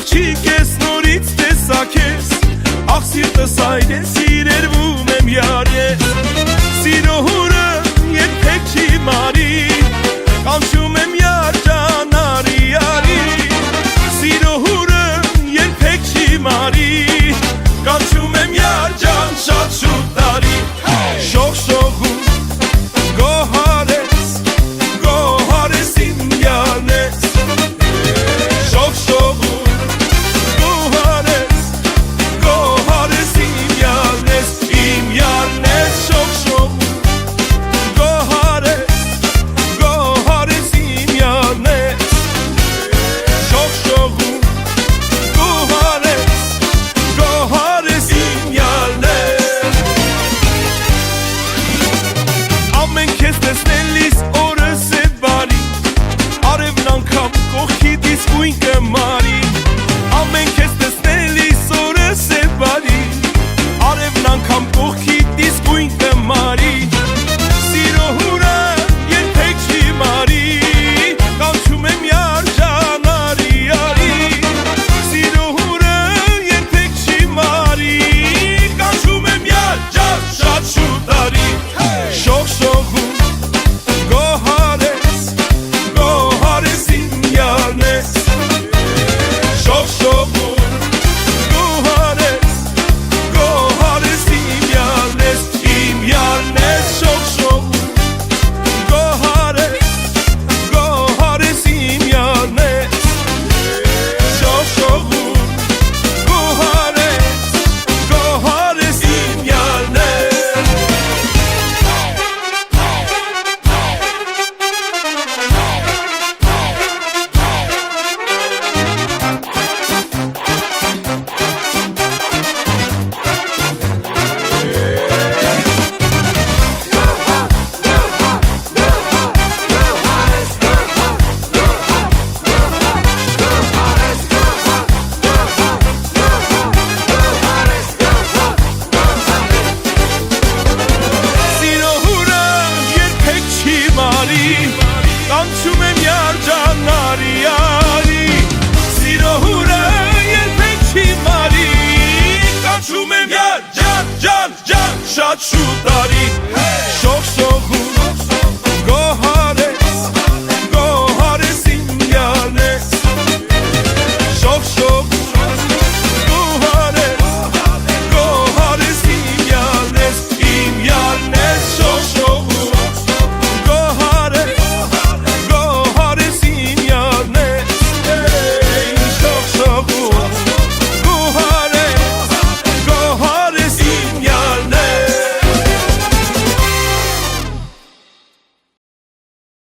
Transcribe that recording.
աղջիկ ես նորից տեսակ ես Աղ սիրտս այր է սիրերվում եմ յար ես Սիրո հուրը երբեք չի մարի Կանչում եմ յար ջան արի արի Սիրո հուրը երբեք չի մարի Կանչում եմ յար ջան շատ շուտ տարի Շող շողում գոհարես իմ յարն ես Շող շողում գոհարես իմ յարն ես Իմ յարն ես շող շողում գոհարես իմ յարն ես Շող շողում գոհարես իմ յարն ես Ամեն քեզ տեսնելիս օրս է բարի Արևն անգամ կողքիդ իսկույն կմարի Ամեն քեզ տեսնելիս օրս է բարի Արևն անգամ կողքիդ իսկույն կմարի Սիրո հուրը երբեք չի մարի Կանչում եմ յար ջան արի արի Սիրո հուրը երբեք չի մարի Կանչում եմ յար ջան շատ շուտ արի Շող շողում գոհարես իմ յարն ես Շող շողում գոհարես իմ յարն ես Իմ յարն ես շող շողում գոհարես իմ յարն ես Շող շողում գոհարես իմ յարն ես Սիրո հուրը երբեք չի մարի Կանչում եմ յար ջան արի արի Սիրո հուրը երբեք չի մարի Կանչում եմ յար ջան շատ շուտ